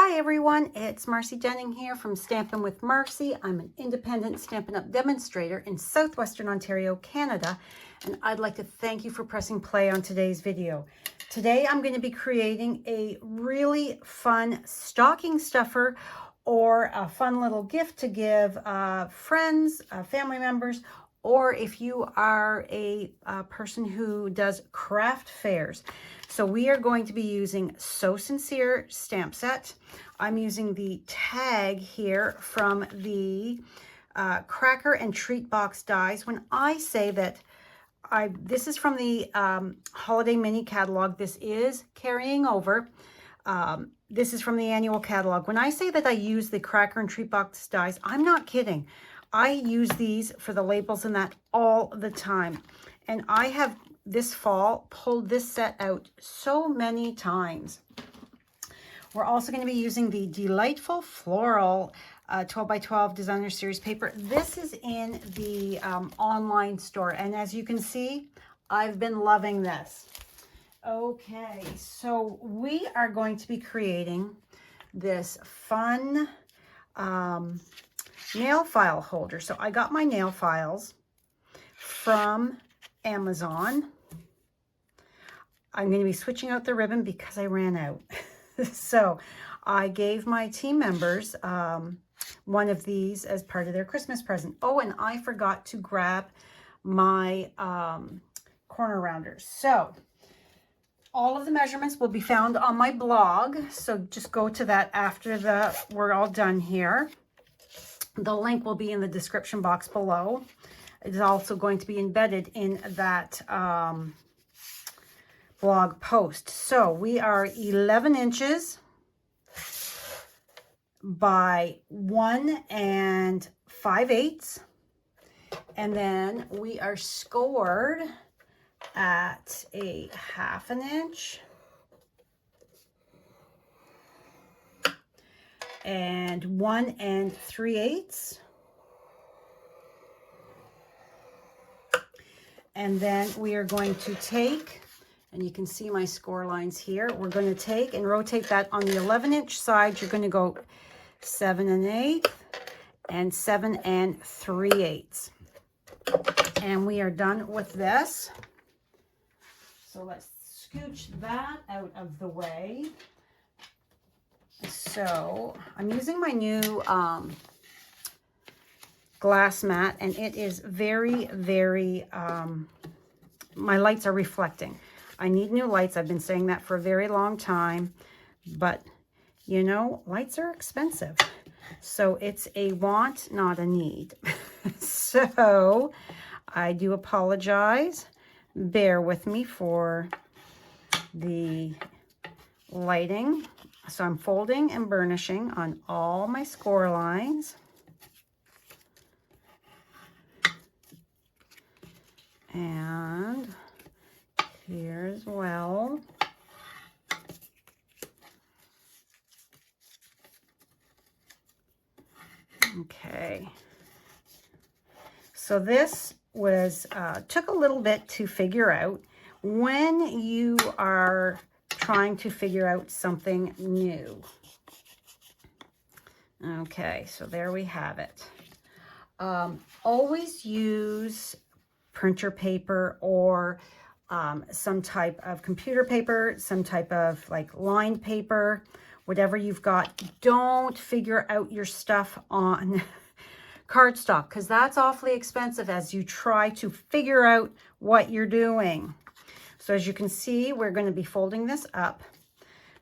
Hi everyone, it's Marcy Denning here from Stampin' with Marcy. I'm an independent Stampin' Up! Demonstrator in Southwestern Ontario, Canada, and I'd like to thank you for pressing play on today's video. Today I'm going to be creating a really fun stocking stuffer or a fun little gift to give friends, family members, or if you are a person who does craft fairs. So we are going to be using So Sincere stamp set. I'm using the tag here from the Cracker and Treat Box dies. When I say that this is from the Holiday Mini Catalog, this is carrying over. This is from the annual catalog. When I say that I use the Cracker and Treat Box dies, I'm not kidding. I use these for the labels and that all the time. And I have this fall pulled this set out so many times. We're also going to be using the delightful floral 12 by 12 designer series paper. This is in the online store, and as you can see, I've been loving this. Okay, so we are going to be creating this fun nail file holder. So I got my nail files from Amazon. I'm going to be switching out the ribbon because I ran out. So I gave my team members one of these as part of their Christmas present. Oh, and I forgot to grab my corner rounders. So all of the measurements will be found on my blog. So just go to that after we're all done here. The link will be in the description box below. It's also going to be embedded in that blog post. So we are 11 inches by 1 5/8, and then we are scored at a 1/2 inch and 1 3/8. And then we are going to take, and you can see my score lines here, we're going to take and rotate that on the 11-inch side. You're going to go 7 1/8 and 7 3/8. And we are done with this. So let's scooch that out of the way. So I'm using my new glass mat, and it is very, my lights are reflecting. I need new lights. I've been saying that for a very long time, but you know, lights are expensive. So it's a want, not a need. So I do apologize. Bear with me for the lighting. So I'm folding and burnishing on all my score lines. And here as well. Okay. So this was, took a little bit to figure out. When you are trying to figure out something new. Okay, so there we have it. Always use printer paper or some type of computer paper, some type of like lined paper, whatever you've got. Don't figure out your stuff on cardstock, because that's awfully expensive as you try to figure out what you're doing. So as you can see, we're going to be folding this up.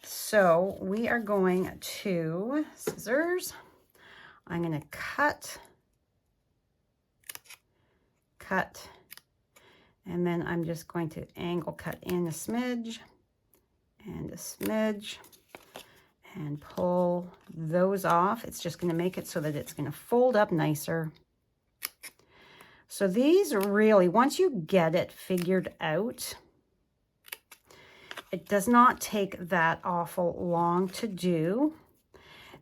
So we are going to, scissors, I'm going to cut, and then I'm just going to angle cut in a smidge and a smidge and pull those off. It's just going to make it so that it's going to fold up nicer. So these really, once you get it figured out, it does not take that awful long to do.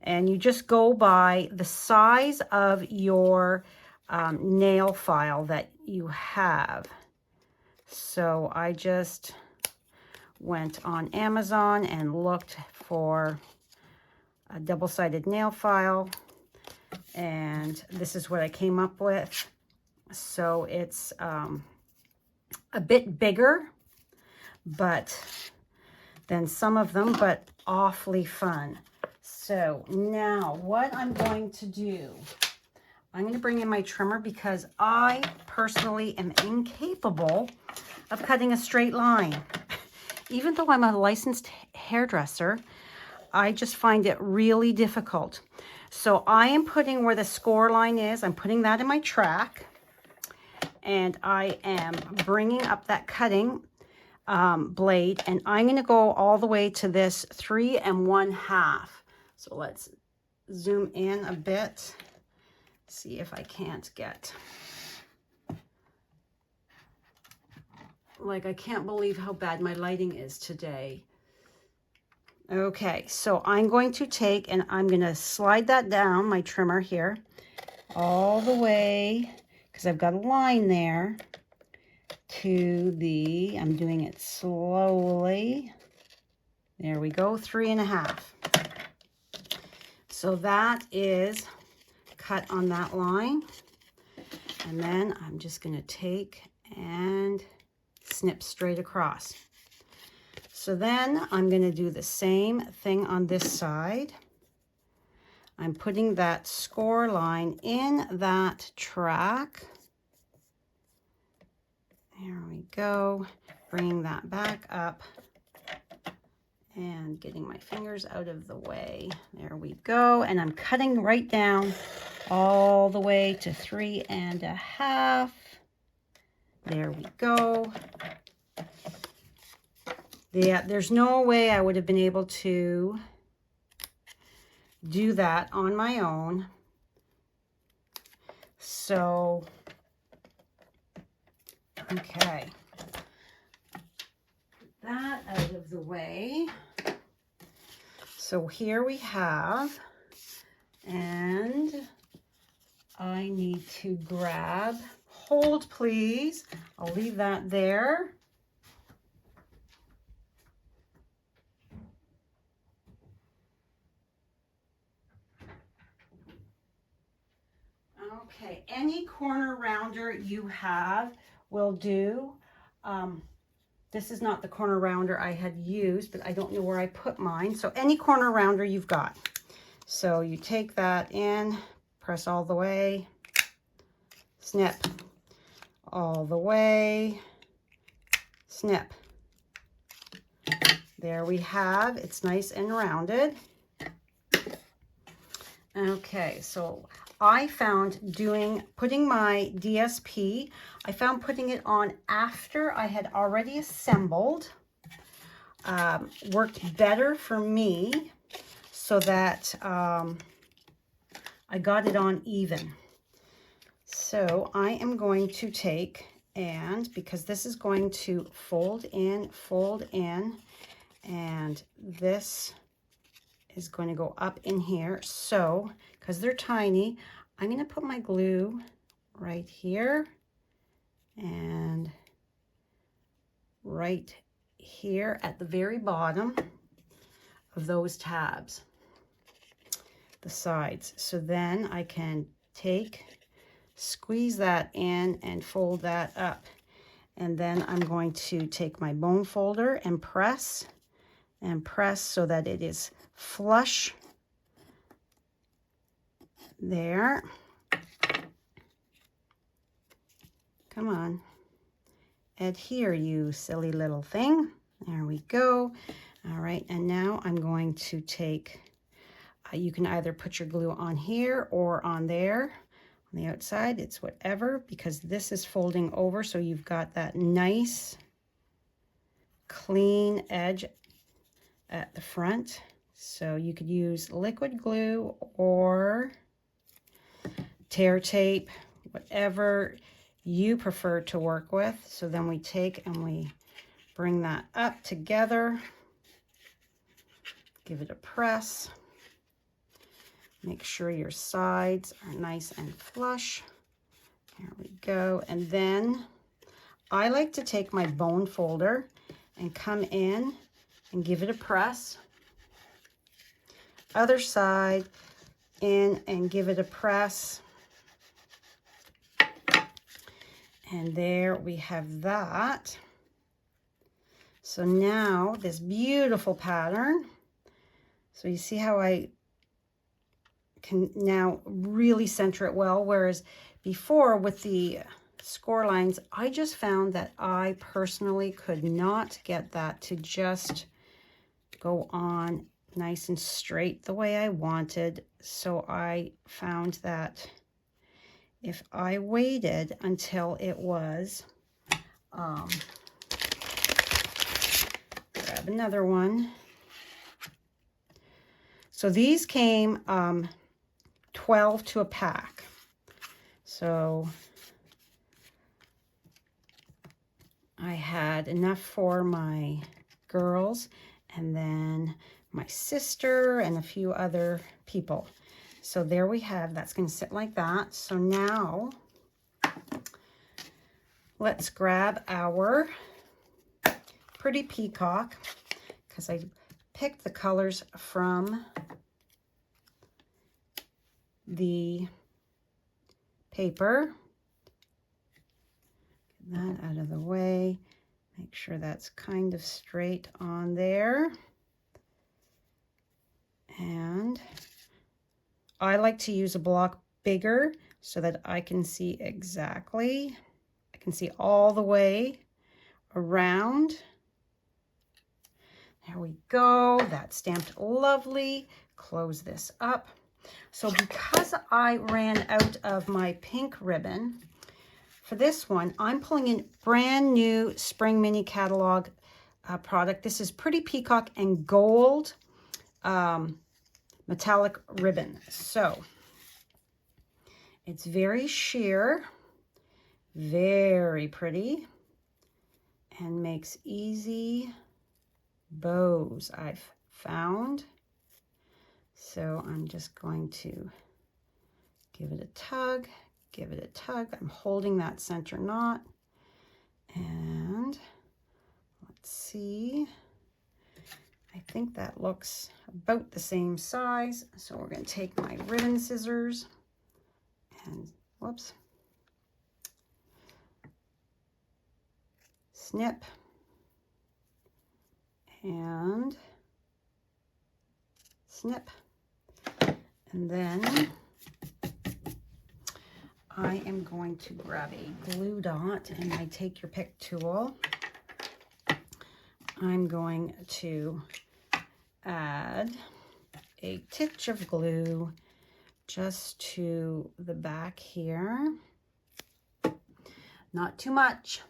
And you just go by the size of your nail file that you have. So I just went on Amazon and looked for a double-sided nail file, and this is what I came up with. So it's a bit bigger than some of them, but awfully fun. So now what I'm going to do, I'm going to bring in my trimmer because I personally am incapable of cutting a straight line. Even though I'm a licensed hairdresser, I just find it really difficult. So I am putting where the score line is, I'm putting that in my track, and I am bringing up that cutting blade, and I'm going to go all the way to this 3 1/2. So let's zoom in a bit, see if I can't get, like, I can't believe how bad my lighting is today. Okay, so I'm going to take and I'm going to slide that down, my trimmer here, all the way, because I've got a line there, to the, I'm doing it slowly. There we go, 3 1/2. So that is cut on that line. And then I'm just going to take and snip straight across. So then I'm going to do the same thing on this side. I'm putting that score line in that track. There we go. Bringing that back up and getting my fingers out of the way. There we go. And I'm cutting right down all the way to 3 1/2. There we go. Yeah, there's no way I would have been able to do that on my own. So, okay. That out of the way. So here we have, and I need to grab, hold please, I'll leave that there. Okay, any corner rounder you have will do. This is not the corner rounder I had used, but I don't know where I put mine. So any corner rounder you've got. So you take that in, press all the way, snip, all the way, snip. There we have, it's nice and rounded. Okay, so I found putting my DSP, I found putting it on after I had already assembled worked better for me, so that I got it on even. So I am going to take, and because this is going to fold in, and this is going to go up in here. So, because they're tiny, I'm going to put my glue right here and right here at the very bottom of those tabs, the sides. So then I can squeeze that in and fold that up. And then I'm going to take my bone folder and press so that it is flush there. Come on, adhere, you silly little thing. There we go. All right, and now I'm going to take, you can either put your glue on here or on there on the outside, it's whatever, because this is folding over, so you've got that nice clean edge at the front. So you could use liquid glue or tear tape, whatever you prefer to work with. So then we take and we bring that up together, give it a press, make sure your sides are nice and flush. There we go. And then I like to take my bone folder and come in and give it a press other side in and give it a press. And there we have that. So now this beautiful pattern. So you see how I can now really center it well, whereas before with the score lines, I just found that I personally could not get that to just go on nice and straight the way I wanted. So I found that if I waited until it was, grab another one. So these came 12 to a pack. So I had enough for my girls and then my sister and a few other people. So there we have, that's going to sit like that. So now let's grab our pretty peacock, because I picked the colors from the paper. Get that out of the way. Make sure that's kind of straight on there. And I like to use a block bigger so that I can see exactly. I can see all the way around. There we go. That's stamped lovely. Close this up. So because I ran out of my pink ribbon, for this one, I'm pulling in brand new Spring Mini Catalog product. This is Pretty Peacock and Gold metallic ribbon. So it's very sheer, very pretty, and makes easy bows, I've found. So I'm just going to give it a tug, give it a tug. I'm holding that center knot, and let's see. I think that looks about the same size. So we're going to take my ribbon scissors and, whoops, snip, and snip. And then I am going to grab a glue dot, and I take your pick tool. I'm going to add a titch of glue just to the back here. Not too much.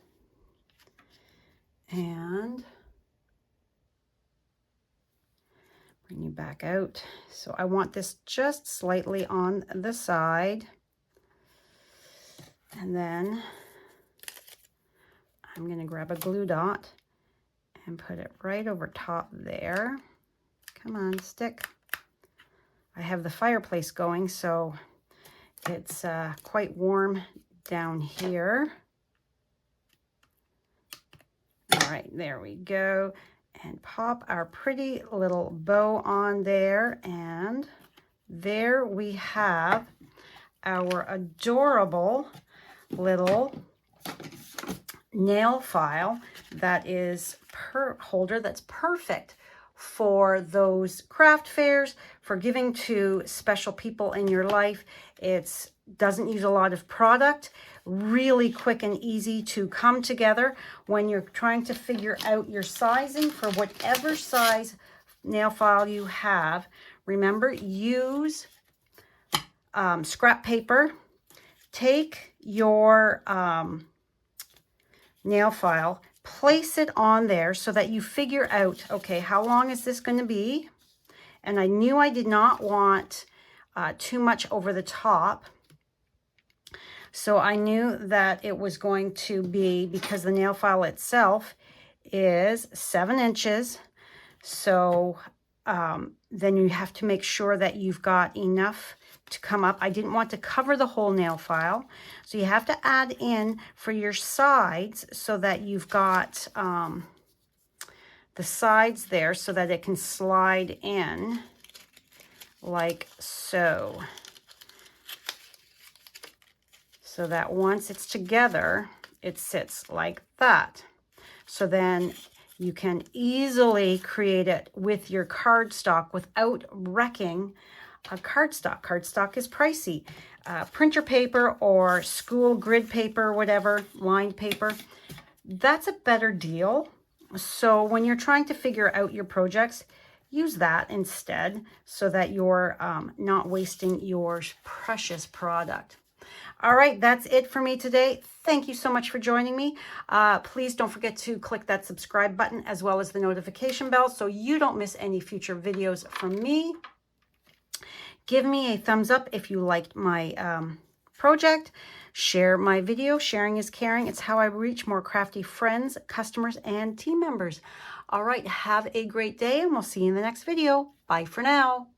And bring you back out. So I want this just slightly on the side. And then I'm going to grab a glue dot and put it right over top there. Come on, stick. I have the fireplace going, so it's quite warm down here. All right, there we go. And pop our pretty little bow on there. And there we have our adorable little nail file that is holder that's perfect for those craft fairs, for giving to special people in your life. It doesn't use a lot of product, really quick and easy to come together when you're trying to figure out your sizing for whatever size nail file you have. Remember, use scrap paper. Take your nail file, place it on there so that you figure out, okay, how long is this going to be? And I knew I did not want too much over the top. So I knew that it was going to be, because the nail file itself is 7 inches. So then you have to make sure that you've got enough to come up. I didn't want to cover the whole nail file. So you have to add in for your sides so that you've got the sides there so that it can slide in. like so. So that once it's together, it sits like that. So then you can easily create it with your cardstock without wrecking a cardstock. Cardstock is pricey. Printer paper or school grid paper, whatever, lined paper, that's a better deal. So when you're trying to figure out your projects, use that instead so that you're not wasting your precious product. All right, that's it for me today. Thank you so much for joining me. Please don't forget to click that subscribe button as well as the notification bell so you don't miss any future videos from me. Give me a thumbs up if you liked my project. Share my video. Sharing is caring. It's how I reach more crafty friends, customers, and team members. All right, have a great day, and we'll see you in the next video. Bye for now.